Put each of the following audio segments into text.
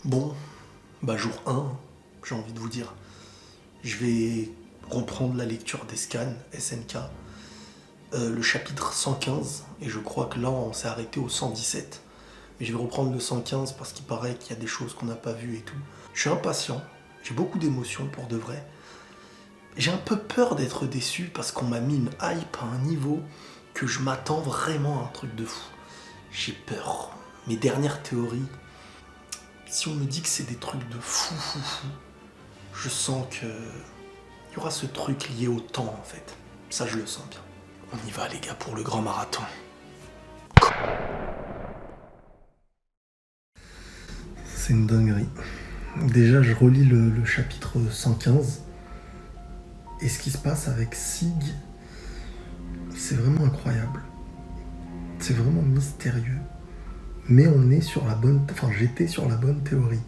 Bon, jour 1, j'ai envie de vous dire. Je vais reprendre la lecture des scans, SNK, le chapitre 115, et je crois que là on s'est arrêté au 117. Mais je vais reprendre le 115 parce qu'il paraît qu'il y a des choses qu'on n'a pas vues et tout. Je suis impatient, j'ai beaucoup d'émotions pour de vrai. J'ai un peu peur d'être déçu parce qu'on m'a mis une hype à un niveau que je m'attends vraiment à un truc de fou. J'ai peur. Mes dernières théories, si on me dit que c'est des trucs de fou, je sens que il y aura ce truc lié au temps en fait. Ça je le sens bien. On y va les gars pour le grand marathon. C'est une dinguerie. Déjà je relis le chapitre 115. Et ce qui se passe avec Sig, c'est vraiment incroyable. C'est vraiment mystérieux. Mais on est sur la bonne... Enfin, j'étais sur la bonne théorie.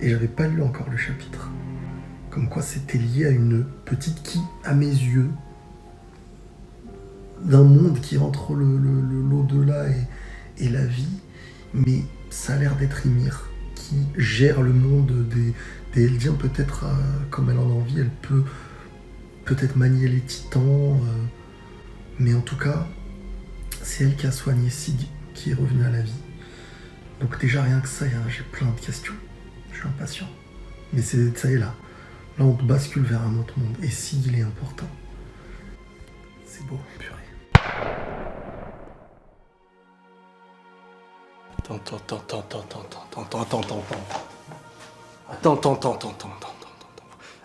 Et j'avais pas lu encore le chapitre. Comme quoi c'était lié à une petite qui, à mes yeux, d'un monde qui est entre l'au-delà et la vie. Mais ça a l'air d'être Ymir, qui gère le monde des Eldiens. Peut-être comme elle en a envie, elle peut peut-être manier les titans. Mais en tout cas, c'est elle qui a soigné Sig, qui est revenu à la vie. Donc déjà rien que ça, j'ai plein de questions. Je suis impatient. Mais ça y est là. Là on bascule vers un autre monde. Et Sig il est important. C'est beau, purée.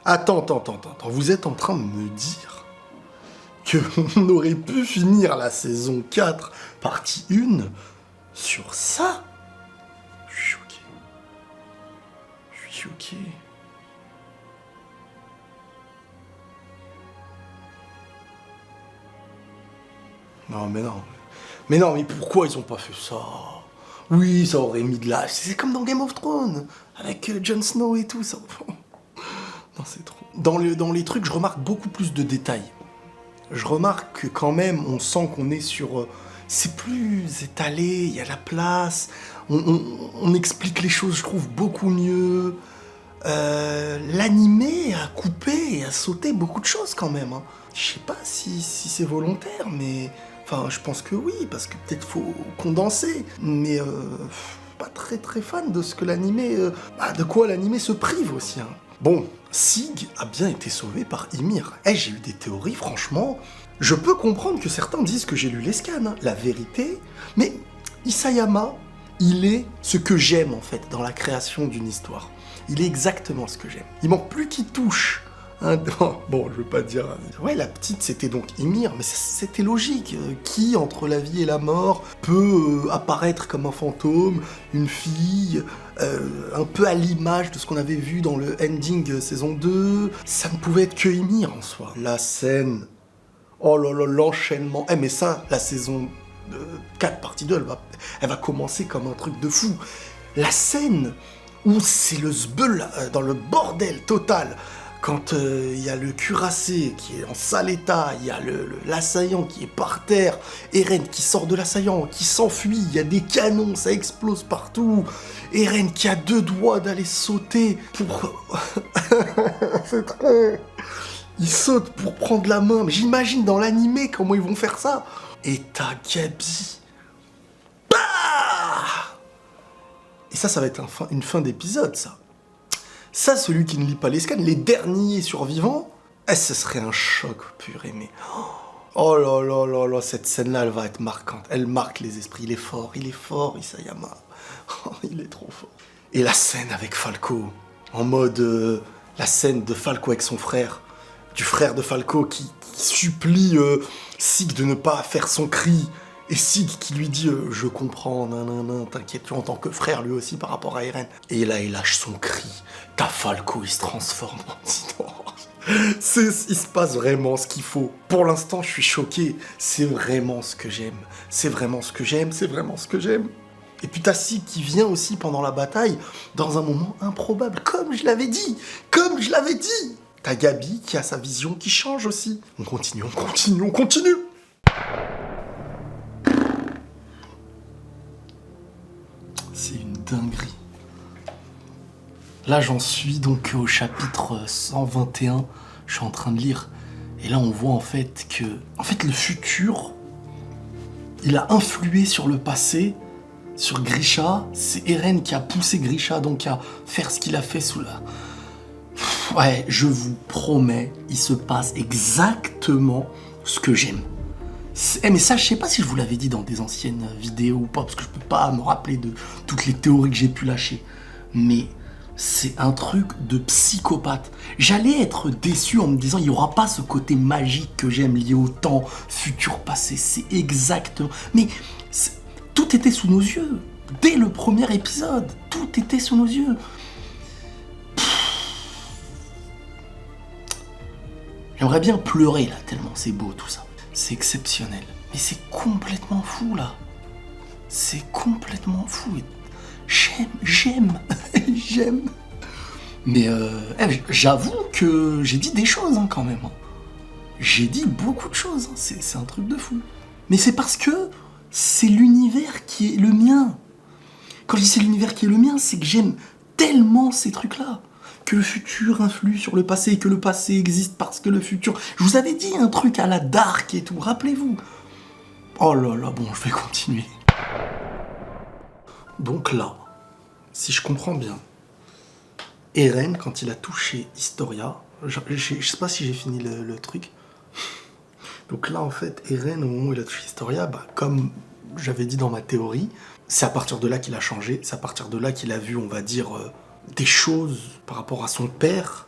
Attends. Vous êtes en train de me dire qu'on aurait pu finir la saison 4, partie 1, sur ça? Je suis choqué. Non, mais pourquoi ils ont pas fait ça? Oui, ça aurait mis de l'âge. C'est comme dans Game of Thrones, avec Jon Snow et tout, ça. Non, c'est trop. Dans les trucs, je remarque beaucoup plus de détails. Je remarque que quand même, on sent qu'on est sur... c'est plus étalé, il y a la place, on explique les choses, je trouve, beaucoup mieux. L'animé a coupé et a sauté beaucoup de choses quand même. Hein. Je sais pas si c'est volontaire, mais... Enfin, je pense que oui, parce que peut-être faut condenser. Mais pas très fan de ce que l'animé... de quoi l'animé se prive aussi. Hein. Bon, Sig a bien été sauvé par Ymir. J'ai eu des théories, franchement. Je peux comprendre que certains disent que j'ai lu les scans, hein, la vérité. Mais Isayama, il est ce que j'aime en fait dans la création d'une histoire. Il est exactement ce que j'aime. Il manque plus qu'il touche. Hein, bon, je veux pas dire... Ouais, la petite, c'était donc Ymir, mais c'était logique. Qui, entre la vie et la mort, peut apparaître comme un fantôme, une fille, un peu à l'image de ce qu'on avait vu dans le ending saison 2. Ça ne pouvait être que Ymir, en soi. La scène... Oh là là, l'enchaînement... mais ça, la saison 4, partie 2, elle va commencer comme un truc de fou. La scène où c'est le zbeul dans le bordel total... Quand il y a le cuirassé qui est en sale état, il y a l'assaillant qui est par terre, Eren qui sort de l'assaillant, qui s'enfuit, il y a des canons, ça explose partout, Eren qui a 2 doigts d'aller sauter pour... C'est trop... Il saute pour prendre la main, mais j'imagine dans l'animé comment ils vont faire ça. Et t'as Gabi. Bah et ça va être une fin d'épisode, ça. Ça, celui qui ne lit pas les scans, les derniers survivants, ce serait un choc, purée, mais... Oh là, cette scène-là, elle va être marquante. Elle marque les esprits. Il est fort, Isayama. Oh, il est trop fort. Et la scène avec Falco, en mode... la scène de Falco avec son frère, du frère de Falco qui supplie Sig de ne pas faire son cri, et Sig qui lui dit je comprends, t'inquiète, en tant que frère lui aussi par rapport à Eren. Et là, il lâche son cri. T'as Falco, il se transforme en titan. Il se passe vraiment ce qu'il faut. Pour l'instant, je suis choqué. C'est vraiment ce que j'aime. Et puis t'as Sig qui vient aussi pendant la bataille, dans un moment improbable, comme je l'avais dit. T'as Gabi qui a sa vision qui change aussi. On continue. C'est une dinguerie. Là, j'en suis donc au chapitre 121. Je suis en train de lire. Et là, on voit en fait que... En fait, le futur, il a influé sur le passé, sur Grisha. C'est Eren qui a poussé Grisha donc à faire ce qu'il a fait sous la... Ouais, je vous promets, il se passe exactement ce que j'aime. Mais ça, je sais pas si je vous l'avais dit dans des anciennes vidéos ou pas, parce que je peux pas me rappeler de toutes les théories que j'ai pu lâcher. Mais c'est un truc de psychopathe. J'allais être déçu en me disant, il y aura pas ce côté magique que j'aime lié au temps, futur, passé. C'est exactement... Mais tout était sous nos yeux. Dès le premier épisode, tout était sous nos yeux. J'aimerais bien pleurer là, tellement c'est beau tout ça. C'est exceptionnel. Mais c'est complètement fou là. C'est complètement fou. J'aime. Mais j'avoue que j'ai dit des choses quand même. J'ai dit beaucoup de choses. C'est un truc de fou. Mais c'est parce que c'est l'univers qui est le mien. Quand je dis c'est l'univers qui est le mien, c'est que j'aime tellement ces trucs-là. Que le futur influe sur le passé et que le passé existe parce que le futur... Je vous avais dit un truc à la Dark et tout, rappelez-vous. Oh là là, bon, je vais continuer. Donc là, si je comprends bien, Eren, quand il a touché Historia, je sais pas si j'ai fini le truc. Donc là, en fait, Eren, au moment où il a touché Historia, comme j'avais dit dans ma théorie, c'est à partir de là qu'il a changé, c'est à partir de là qu'il a vu, on va dire... des choses par rapport à son père,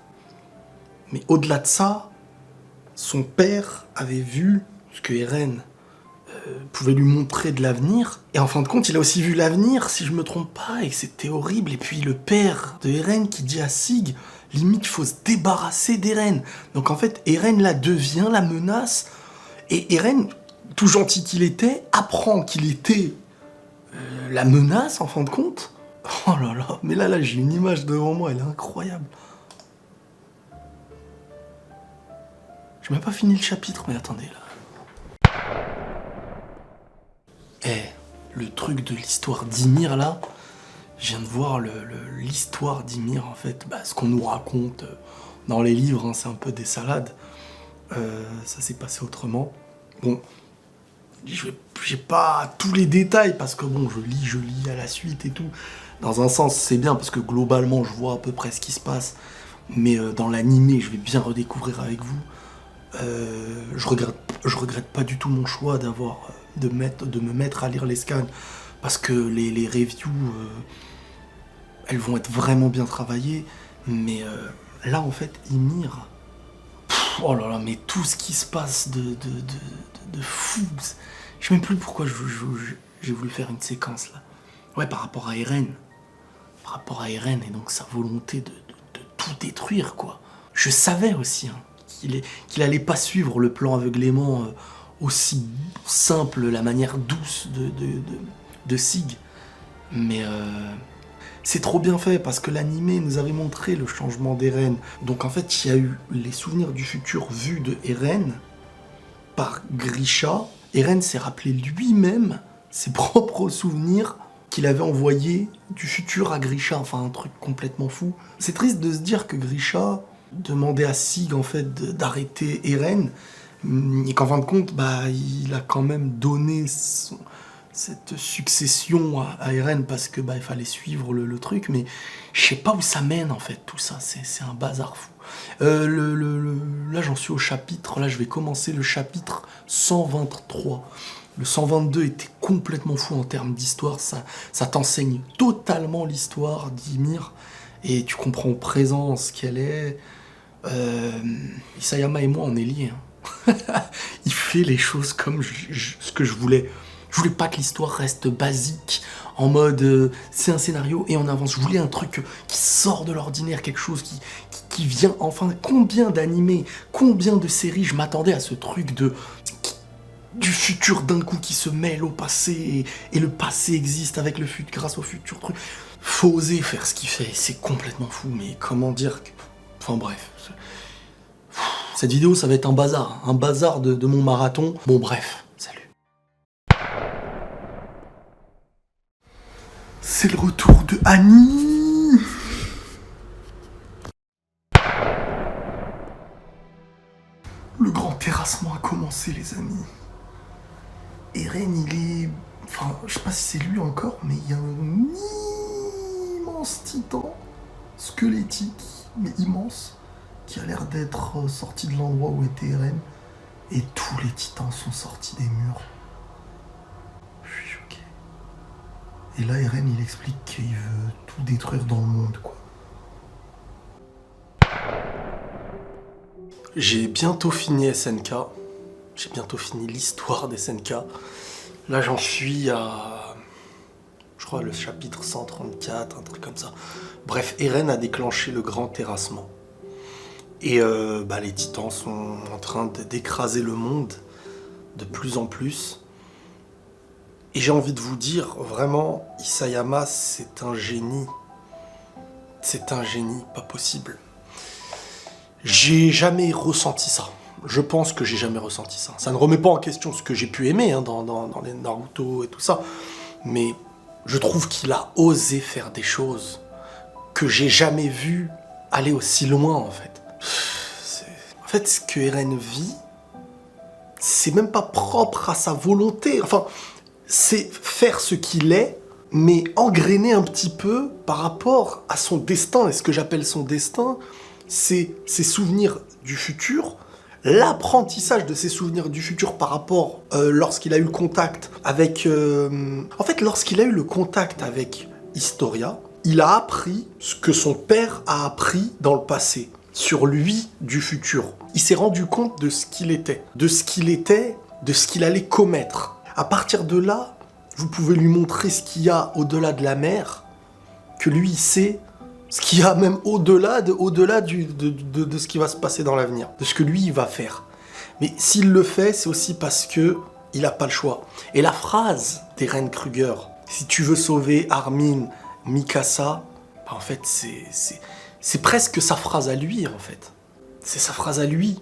mais au-delà de ça, son père avait vu ce que Eren pouvait lui montrer de l'avenir, et en fin de compte, il a aussi vu l'avenir, si je me trompe pas, et c'était horrible, et puis le père de Eren qui dit à Sig, limite, il faut se débarrasser d'Eren. Donc en fait, Eren là devient la menace, et Eren, tout gentil qu'il était, apprend qu'il était la menace, en fin de compte. Oh là là, mais là j'ai une image devant moi, elle est incroyable. J'ai même pas fini le chapitre, mais attendez là. Le truc de l'histoire d'Ymir là, je viens de voir l'histoire d'Ymir en fait, ce qu'on nous raconte dans les livres, c'est un peu des salades. Ça s'est passé autrement. Bon, j'ai pas tous les détails parce que bon, je lis à la suite et tout. Dans un sens, c'est bien parce que globalement, je vois à peu près ce qui se passe. Mais dans l'animé, je vais bien redécouvrir avec vous. Je regrette pas du tout mon choix de me mettre à lire les scans parce que les reviews, elles vont être vraiment bien travaillées. Mais là, en fait, Ymir, oh là là, mais tout ce qui se passe de fou. Je sais même plus pourquoi j'ai voulu faire une séquence là. Ouais, par rapport à Eren. Par rapport à Eren et donc sa volonté de tout détruire, quoi. Je savais aussi qu'il allait pas suivre le plan aveuglément aussi simple, la manière douce de Sig. Mais c'est trop bien fait parce que l'animé nous avait montré le changement d'Eren. Donc en fait, il y a eu les souvenirs du futur vus de Eren par Grisha. Eren s'est rappelé lui-même ses propres souvenirs qu'il avait envoyé du futur à Grisha, enfin un truc complètement fou. C'est triste de se dire que Grisha demandait à Sig en fait d'arrêter Eren, et qu'en fin de compte, il a quand même donné cette succession à Eren parce que il fallait suivre le truc, mais je sais pas où ça mène en fait tout ça, c'est un bazar fou. Là j'en suis au chapitre, là je vais commencer le chapitre 123. Le 122 était complètement fou en termes d'histoire, ça t'enseigne totalement l'histoire d'Ymir, et tu comprends au présent ce qu'elle est. Isayama et moi, on est liés. Il fait les choses comme ce que je voulais. Je voulais pas que l'histoire reste basique, en mode c'est un scénario et on avance. Je voulais un truc qui sort de l'ordinaire, quelque chose qui vient enfin. Combien d'animés, combien de séries je m'attendais à ce truc du futur d'un coup qui se mêle au passé et le passé existe avec le futur grâce au futur truc. Faut oser faire ce qu'il fait, c'est complètement fou, mais comment dire que... Enfin bref. Cette vidéo ça va être un bazar de mon marathon. Bon bref, salut. C'est le retour de Annie. commencer, les amis. Eren, il est... Enfin, je sais pas si c'est lui encore, mais il y a un immense titan squelettique, mais immense, qui a l'air d'être sorti de l'endroit où était Eren. Et tous les titans sont sortis des murs. Je suis choqué. Et là, Eren, il explique qu'il veut tout détruire dans le monde, quoi. J'ai bientôt fini SNK. J'ai bientôt fini l'histoire des SNK. Là, j'en suis à... Je crois le chapitre 134, un truc comme ça. Bref, Eren a déclenché le grand terrassement. Et les titans sont en train d'écraser le monde de plus en plus. Et j'ai envie de vous dire, vraiment, Isayama, c'est un génie. C'est un génie, pas possible. J'ai jamais ressenti ça. Je pense que j'ai jamais ressenti ça. Ça ne remet pas en question ce que j'ai pu aimer dans les Naruto et tout ça. Mais je trouve qu'il a osé faire des choses que j'ai jamais vues aller aussi loin, en fait. En fait, ce que Eren vit, c'est même pas propre à sa volonté. Enfin, c'est faire ce qu'il est, mais engrainer un petit peu par rapport à son destin. Et ce que j'appelle son destin, c'est ses souvenirs du futur, l'apprentissage de ses souvenirs du futur par rapport lorsqu'il a eu le contact avec... En fait, lorsqu'il a eu le contact avec Historia, il a appris ce que son père a appris dans le passé, sur lui du futur. Il s'est rendu compte de ce qu'il était, de ce qu'il allait commettre. À partir de là, vous pouvez lui montrer ce qu'il y a au-delà de la mer, que lui, il sait ce qu'il y a même au-delà de ce qui va se passer dans l'avenir, de ce que lui, il va faire. Mais s'il le fait, c'est aussi parce que il n'a pas le choix. Et la phrase d'Eren Kruger, si tu veux sauver Armin, Mikasa, en fait, c'est presque sa phrase à lui, en fait. C'est sa phrase à lui.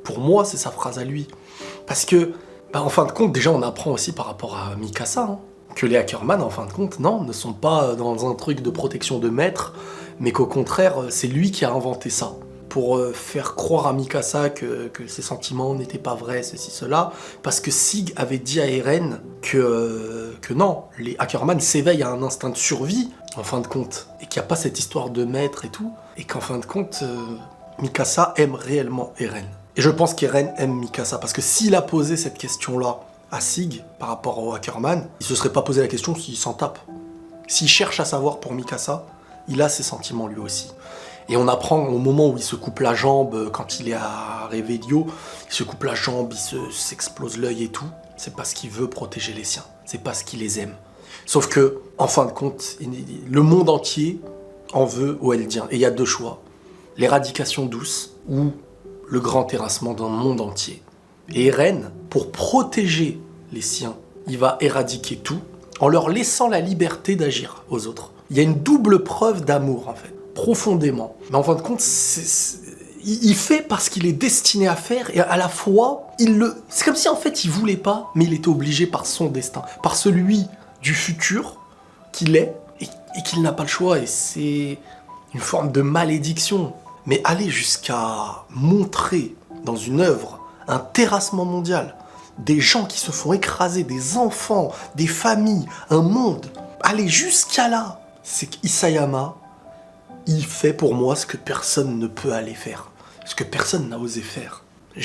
Pour moi, c'est sa phrase à lui. Parce que, en fin de compte, déjà, on apprend aussi par rapport à Mikasa, que les Ackerman, en fin de compte, non, ne sont pas dans un truc de protection de maître, mais qu'au contraire, c'est lui qui a inventé ça. Pour faire croire à Mikasa que ses sentiments n'étaient pas vrais, ceci, cela, parce que Sig avait dit à Eren que non, les Ackerman s'éveillent à un instinct de survie, en fin de compte, et qu'il n'y a pas cette histoire de maître et tout, et qu'en fin de compte, Mikasa aime réellement Eren. Et je pense qu'Eren aime Mikasa, parce que s'il a posé cette question-là à Sig, par rapport au Ackerman, il se serait pas posé la question s'il s'en tape. S'il cherche à savoir pour Mikasa, il a ses sentiments lui aussi. Et on apprend au moment où il se coupe la jambe, quand il est à Revelio, il se coupe la jambe, il s'explose l'œil et tout. C'est parce qu'il veut protéger les siens. C'est parce qu'il les aime. Sauf que, en fin de compte, le monde entier en veut aux Eldiens. Et il y a deux choix. L'éradication douce ou le grand terrassement d'un monde entier. Et Eren, pour protéger les siens, il va éradiquer tout en leur laissant la liberté d'agir aux autres. Il y a une double preuve d'amour, en fait. Profondément. Mais en fin de compte, il fait parce qu'il est destiné à faire, et à la fois, c'est comme si en fait il voulait pas, mais il était obligé par son destin, par celui du futur qu'il est, et qu'il n'a pas le choix, et c'est une forme de malédiction. Mais aller jusqu'à montrer dans une œuvre un terrassement mondial, des gens qui se font écraser, des enfants, des familles, un monde, aller jusqu'à là, c'est qu'Isayama, il fait pour moi ce que personne ne peut aller faire. Ce que personne n'a osé faire. Et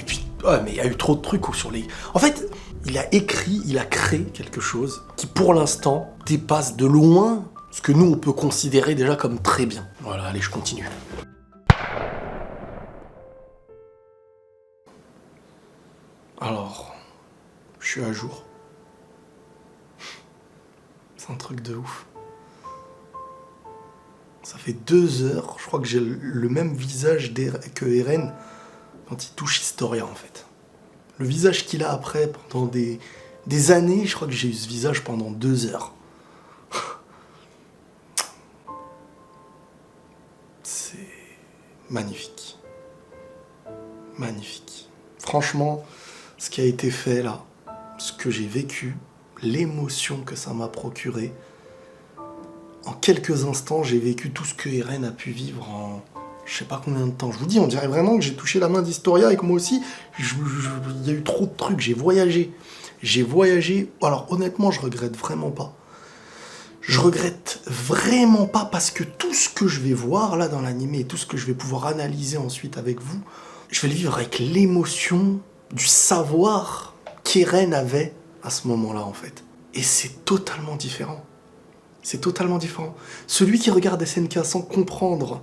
puis, mais il y a eu trop de trucs sur les... En fait, il a écrit, il a créé quelque chose qui, pour l'instant, dépasse de loin ce que nous, on peut considérer déjà comme très bien. Voilà, allez, je continue. Alors, je suis à jour. C'est un truc de ouf. Ça fait 2 heures, je crois que j'ai le même visage que Eren quand il touche Historia, en fait. Le visage qu'il a après, pendant des années, je crois que j'ai eu ce visage pendant 2 heures. C'est magnifique. Magnifique. Franchement, ce qui a été fait là, ce que j'ai vécu, l'émotion que ça m'a procuré, en quelques instants, j'ai vécu tout ce que Eren a pu vivre je sais pas combien de temps. Je vous dis, on dirait vraiment que j'ai touché la main d'Historia et que moi aussi, il y a eu trop de trucs. J'ai voyagé. Alors honnêtement, je regrette vraiment pas. Je regrette vraiment pas parce que tout ce que je vais voir là dans l'animé et tout ce que je vais pouvoir analyser ensuite avec vous, je vais le vivre avec l'émotion du savoir qu'Eren avait à ce moment-là en fait. Et c'est totalement différent. C'est totalement différent. Celui qui regarde SNK sans comprendre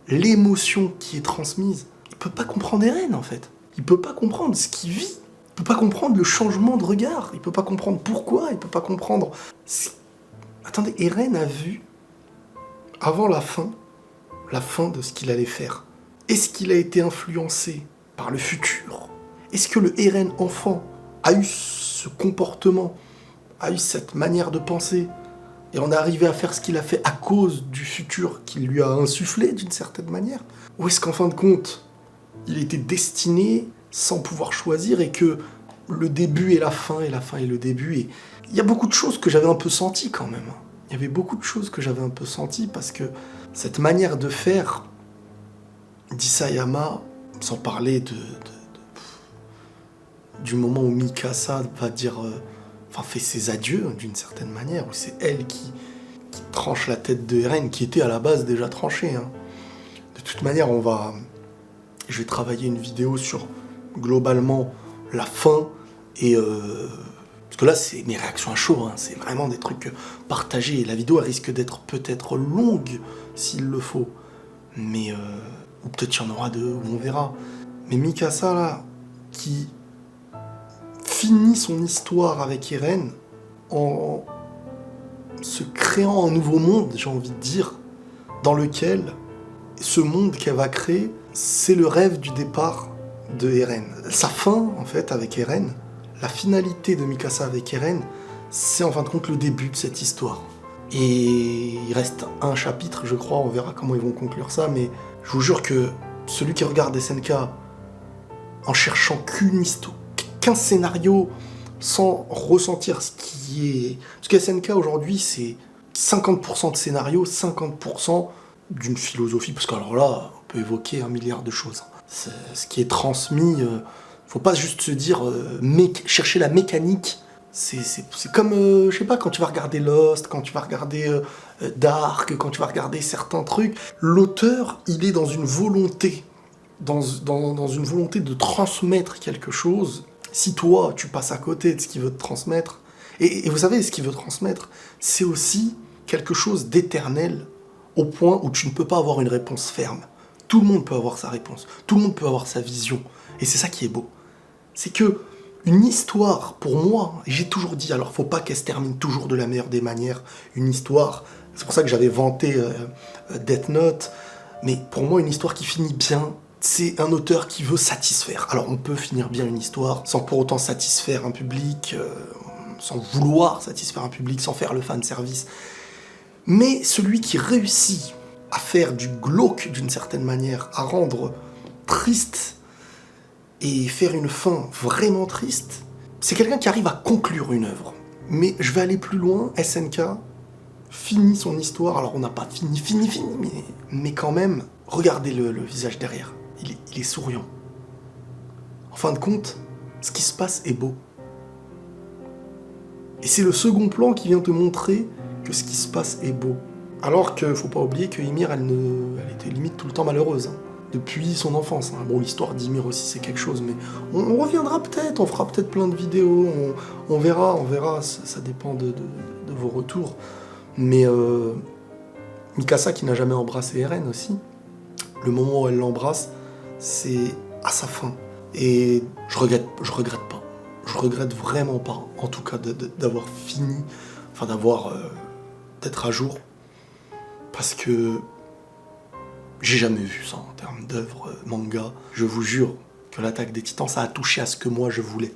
l'émotion qui est transmise, il peut pas comprendre Eren en fait. Il peut pas comprendre ce qu'il vit. Il peut pas comprendre le changement de regard. Il peut pas comprendre pourquoi. Il peut pas comprendre. Attendez, Eren a vu avant la fin de ce qu'il allait faire. Est-ce qu'il a été influencé par le futur? Est-ce que le Eren enfant a eu ce comportement, a eu cette manière de penser? Et on est arrivé à faire ce qu'il a fait à cause du futur qu'il lui a insufflé d'une certaine manière? Ou est-ce qu'en fin de compte, il était destiné sans pouvoir choisir et que le début est la fin et la fin est le début? Et il y a beaucoup de choses que j'avais un peu senties quand même. Il y avait beaucoup de choses que j'avais un peu senties parce que cette manière de faire d'Isayama, sans parler du moment où Mikasa va dire... fait ses adieux d'une certaine manière, où c'est elle qui tranche la tête de Eren, qui était à la base déjà tranchée. De toute manière, je vais travailler une vidéo sur globalement la fin et parce que là c'est mes réactions à chaud, c'est vraiment des trucs partagés. Et la vidéo elle risque d'être peut-être longue s'il le faut, mais ou peut-être il y en aura deux, ou on verra. Mais Mikasa là, qui finit son histoire avec Eren en se créant un nouveau monde, j'ai envie de dire, dans lequel ce monde qu'elle va créer, c'est le rêve du départ de Eren. Sa fin, en fait, avec Eren, la finalité de Mikasa avec Eren, c'est en fin de compte le début de cette histoire. Et il reste un chapitre, je crois, on verra comment ils vont conclure ça, mais je vous jure que celui qui regarde SNK en cherchant qu'un scénario sans ressentir ce qui est... Parce que SNK aujourd'hui, c'est 50% de scénario, 50% d'une philosophie, parce qu'alors là, on peut évoquer un milliard de choses. Ce qui est transmis, faut pas juste se dire, chercher la mécanique. C'est comme, je sais pas, quand tu vas regarder Lost, quand tu vas regarder Dark, quand tu vas regarder certains trucs, l'auteur, il est dans une volonté, dans une volonté de transmettre quelque chose. Si toi, tu passes à côté de ce qu'il veut te transmettre, et vous savez, ce qu'il veut transmettre, c'est aussi quelque chose d'éternel, au point où tu ne peux pas avoir une réponse ferme. Tout le monde peut avoir sa réponse, tout le monde peut avoir sa vision, et c'est ça qui est beau. C'est que une histoire, pour moi, et j'ai toujours dit, alors faut pas qu'elle se termine toujours de la meilleure des manières, une histoire, c'est pour ça que j'avais vanté Death Note, mais pour moi, une histoire qui finit bien, c'est un auteur qui veut satisfaire. Alors on peut finir bien une histoire sans pour autant satisfaire un public, sans vouloir satisfaire un public, sans faire le fanservice. Mais celui qui réussit à faire du glauque d'une certaine manière, à rendre triste et faire une fin vraiment triste, c'est quelqu'un qui arrive à conclure une œuvre. Mais je vais aller plus loin, SNK finit son histoire, alors on n'a pas fini, mais quand même, regardez le visage derrière. Il est souriant. En fin de compte, ce qui se passe est beau. Et c'est le second plan qui vient te montrer que ce qui se passe est beau. Alors que faut pas oublier que Ymir, elle était limite tout le temps malheureuse. Depuis son enfance. Bon, l'histoire d'Ymir aussi, c'est quelque chose, mais on reviendra peut-être, on fera peut-être plein de vidéos, on verra, ça dépend de vos retours. Mais Mikasa qui n'a jamais embrassé Eren aussi, le moment où elle l'embrasse, c'est à sa fin. Et je regrette pas. Je regrette vraiment pas, en tout cas, d'avoir fini, d'être à jour. Parce que j'ai jamais vu ça en termes d'œuvre manga. Je vous jure que l'Attaque des Titans, ça a touché à ce que moi je voulais.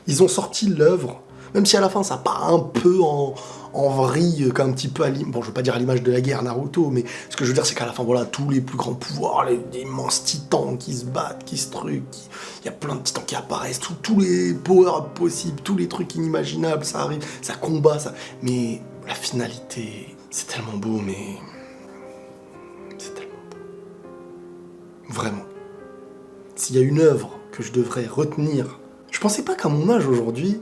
Ils ont sorti l'œuvre, même si à la fin ça part un peu en vrille, un petit peu bon, je veux pas dire à l'image de la guerre Naruto, mais ce que je veux dire c'est qu'à la fin, voilà, tous les plus grands pouvoirs, les immenses titans qui se battent, qui se truquent, il y a plein de titans qui apparaissent, tous les power-ups possibles, tous les trucs inimaginables, ça arrive, ça combat, ça... Mais la finalité, c'est tellement beau, mais... c'est tellement beau. Vraiment. S'il y a une œuvre que je devrais retenir, je pensais pas qu'à mon âge aujourd'hui,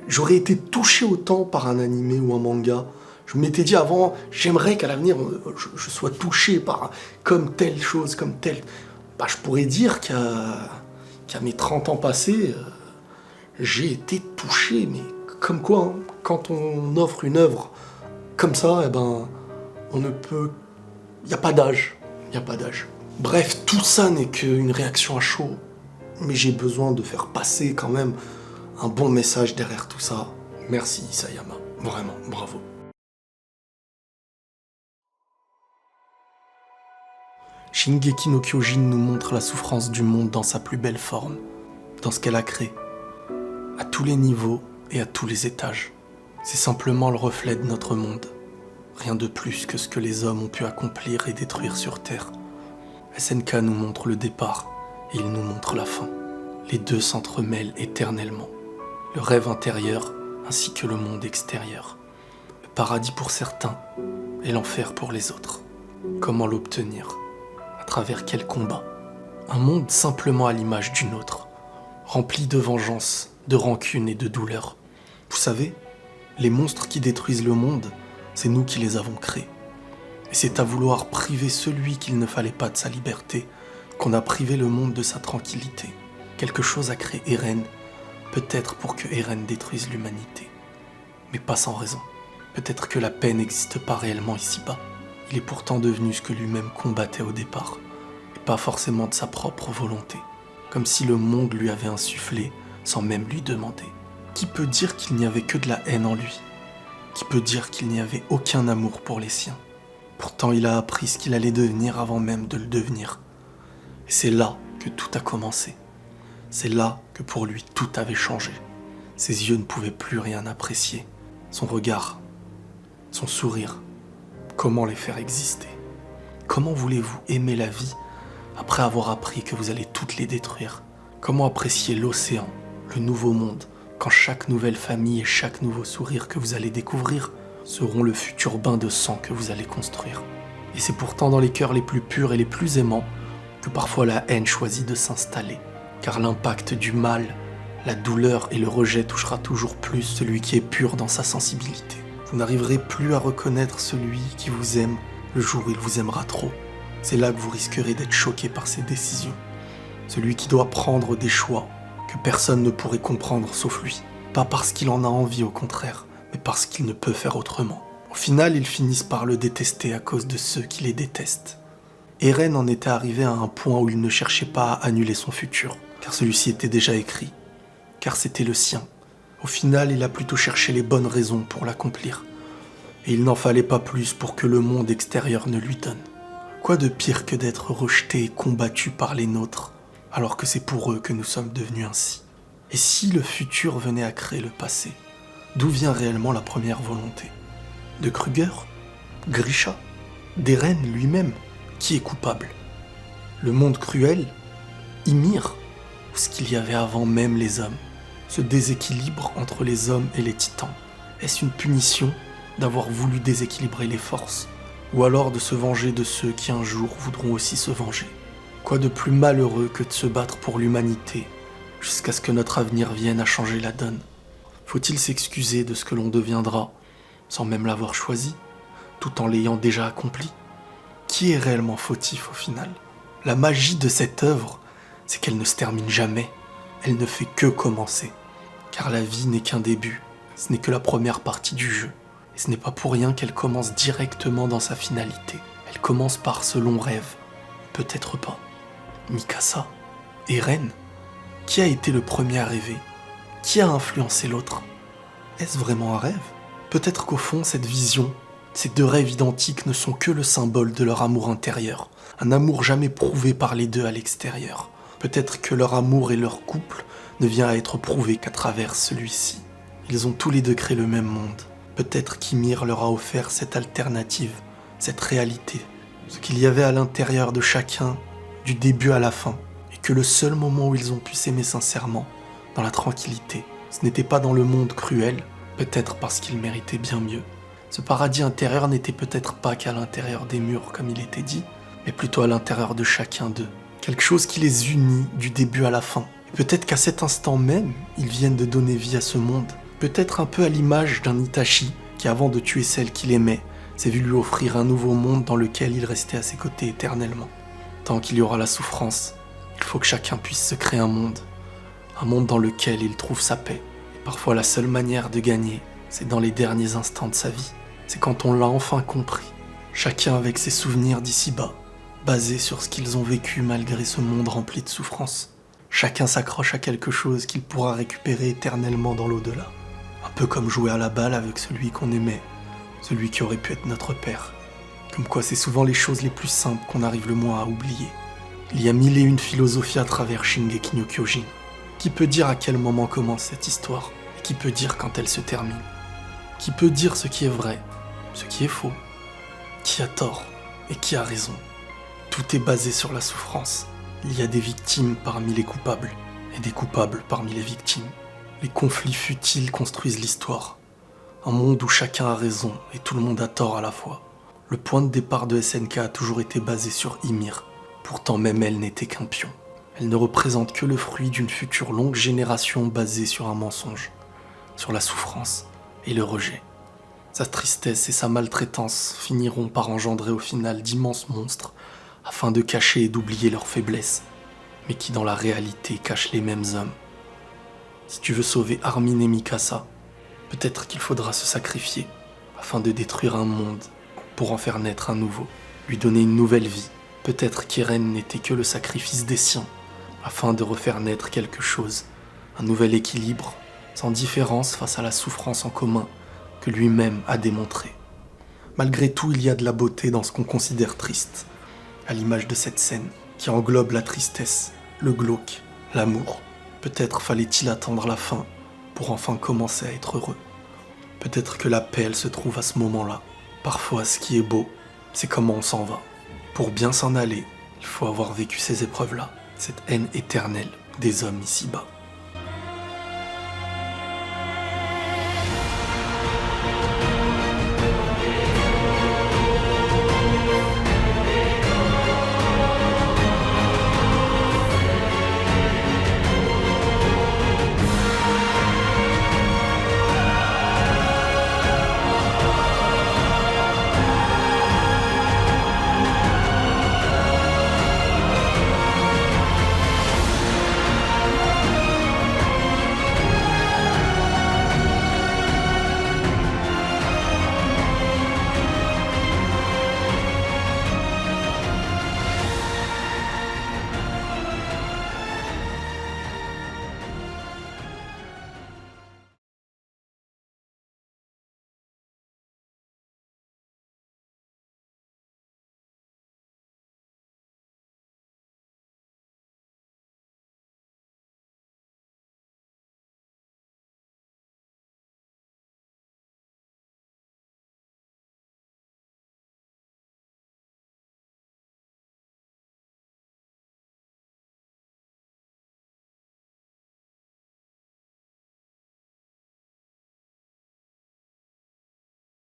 j'aurais été touché autant par un animé ou un manga. Je m'étais dit avant, j'aimerais qu'à l'avenir, je sois touché par comme telle chose, comme telle. Bah, je pourrais dire qu'à mes 30 ans passés, j'ai été touché, mais comme quoi, hein, quand on offre une œuvre comme ça, eh ben, on ne peut... Il n'y a pas d'âge. Il n'y a pas d'âge. Bref, tout ça n'est qu'une réaction à chaud. Mais j'ai besoin de faire passer quand même un bon message derrière tout ça. Merci Isayama. Vraiment, bravo. Shingeki no Kyojin nous montre la souffrance du monde dans sa plus belle forme, dans ce qu'elle a créé, à tous les niveaux et à tous les étages. C'est simplement le reflet de notre monde, rien de plus que ce que les hommes ont pu accomplir et détruire sur Terre. SNK nous montre le départ et il nous montre la fin. Les deux s'entremêlent éternellement, le rêve intérieur ainsi que le monde extérieur. Le paradis pour certains et l'enfer pour les autres. Comment l'obtenir ? À travers quel combat ? Un monde simplement à l'image du nôtre, rempli de vengeance, de rancune et de douleur. Vous savez, les monstres qui détruisent le monde, c'est nous qui les avons créés. Et c'est à vouloir priver celui qu'il ne fallait pas de sa liberté qu'on a privé le monde de sa tranquillité. Quelque chose a créé Eren, peut-être pour que Eren détruise l'humanité. Mais pas sans raison. Peut-être que la paix n'existe pas réellement ici-bas. Il est pourtant devenu ce que lui-même combattait au départ, et pas forcément de sa propre volonté, comme si le monde lui avait insufflé sans même lui demander. Qui peut dire qu'il n'y avait que de la haine en lui ? Qui peut dire qu'il n'y avait aucun amour pour les siens ? Pourtant il a appris ce qu'il allait devenir avant même de le devenir. Et c'est là que tout a commencé. C'est là que pour lui tout avait changé. Ses yeux ne pouvaient plus rien apprécier. Son regard, son sourire, comment les faire exister ? Comment voulez-vous aimer la vie après avoir appris que vous allez toutes les détruire ? Comment apprécier l'océan, le nouveau monde, quand chaque nouvelle famille et chaque nouveau sourire que vous allez découvrir seront le futur bain de sang que vous allez construire ? Et c'est pourtant dans les cœurs les plus purs et les plus aimants que parfois la haine choisit de s'installer. Car l'impact du mal, la douleur et le rejet touchera toujours plus celui qui est pur dans sa sensibilité. Vous n'arriverez plus à reconnaître celui qui vous aime le jour où il vous aimera trop. C'est là que vous risquerez d'être choqué par ses décisions. Celui qui doit prendre des choix que personne ne pourrait comprendre sauf lui. Pas parce qu'il en a envie, au contraire, mais parce qu'il ne peut faire autrement. Au final, ils finissent par le détester à cause de ceux qui les détestent. Eren en était arrivé à un point où il ne cherchait pas à annuler son futur, car celui-ci était déjà écrit, car c'était le sien. Au final, il a plutôt cherché les bonnes raisons pour l'accomplir. Et il n'en fallait pas plus pour que le monde extérieur ne lui donne. Quoi de pire que d'être rejeté et combattu par les nôtres, alors que c'est pour eux que nous sommes devenus ainsi ? Et si le futur venait à créer le passé, d'où vient réellement la première volonté ? De Kruger ? Grisha ? d'Eren lui-même ? Qui est coupable ? Le monde cruel ? Ymir ? Ou ce qu'il y avait avant même les hommes ? Ce déséquilibre entre les hommes et les titans, est-ce une punition d'avoir voulu déséquilibrer les forces ? Ou alors de se venger de ceux qui un jour voudront aussi se venger ? Quoi de plus malheureux que de se battre pour l'humanité, jusqu'à ce que notre avenir vienne à changer la donne ? Faut-il s'excuser de ce que l'on deviendra, sans même l'avoir choisi, tout en l'ayant déjà accompli ? Qui est réellement fautif au final ? La magie de cette œuvre, c'est qu'elle ne se termine jamais, elle ne fait que commencer. Car la vie n'est qu'un début, ce n'est que la première partie du jeu. Et ce n'est pas pour rien qu'elle commence directement dans sa finalité. Elle commence par ce long rêve. Peut-être pas. Mikasa ? Eren ? Qui a été le premier à rêver ? Qui a influencé l'autre ? Est-ce vraiment un rêve ? Peut-être qu'au fond, cette vision, ces deux rêves identiques ne sont que le symbole de leur amour intérieur. Un amour jamais prouvé par les deux à l'extérieur. Peut-être que leur amour et leur couple ne vient à être prouvé qu'à travers celui-ci. Ils ont tous les deux créé le même monde. Peut-être qu'Ymir leur a offert cette alternative, cette réalité. Ce qu'il y avait à l'intérieur de chacun, du début à la fin. Et que le seul moment où ils ont pu s'aimer sincèrement, dans la tranquillité, ce n'était pas dans le monde cruel, peut-être parce qu'ils méritaient bien mieux. Ce paradis intérieur n'était peut-être pas qu'à l'intérieur des murs comme il était dit, mais plutôt à l'intérieur de chacun d'eux. Quelque chose qui les unit du début à la fin. Et peut-être qu'à cet instant même, ils viennent de donner vie à ce monde. Peut-être un peu à l'image d'un Itachi qui, avant de tuer celle qu'il aimait, s'est vu lui offrir un nouveau monde dans lequel il restait à ses côtés éternellement. Tant qu'il y aura la souffrance, il faut que chacun puisse se créer un monde dans lequel il trouve sa paix. Et parfois la seule manière de gagner, c'est dans les derniers instants de sa vie. C'est quand on l'a enfin compris. Chacun avec ses souvenirs d'ici-bas, basés sur ce qu'ils ont vécu malgré ce monde rempli de souffrances. Chacun s'accroche à quelque chose qu'il pourra récupérer éternellement dans l'au-delà. Un peu comme jouer à la balle avec celui qu'on aimait, celui qui aurait pu être notre père. Comme quoi c'est souvent les choses les plus simples qu'on arrive le moins à oublier. Il y a 1001 philosophies à travers Shingeki no Kyojin. Qui peut dire à quel moment commence cette histoire? Et qui peut dire quand elle se termine? Qui peut dire ce qui est vrai, ce qui est faux? Qui a tort et qui a raison? Tout est basé sur la souffrance. Il y a des victimes parmi les coupables, et des coupables parmi les victimes. Les conflits futiles construisent l'histoire. Un monde où chacun a raison et tout le monde a tort à la fois. Le point de départ de SNK a toujours été basé sur Ymir. Pourtant même elle n'était qu'un pion. Elle ne représente que le fruit d'une future longue génération basée sur un mensonge, sur la souffrance et le rejet. Sa tristesse et sa maltraitance finiront par engendrer au final d'immenses monstres afin de cacher et d'oublier leurs faiblesses, mais qui dans la réalité cachent les mêmes hommes. Si tu veux sauver Armin et Mikasa, peut-être qu'il faudra se sacrifier afin de détruire un monde pour en faire naître un nouveau, lui donner une nouvelle vie. Peut-être qu'Eren n'était que le sacrifice des siens, afin de refaire naître quelque chose, un nouvel équilibre, sans différence face à la souffrance en commun que lui-même a démontré. Malgré tout, il y a de la beauté dans ce qu'on considère triste, à l'image de cette scène qui englobe la tristesse, le glauque, l'amour. Peut-être fallait-il attendre la fin pour enfin commencer à être heureux. Peut-être que la paix, elle se trouve à ce moment-là. Parfois, ce qui est beau, c'est comment on s'en va. Pour bien s'en aller, il faut avoir vécu ces épreuves-là, cette haine éternelle des hommes ici-bas.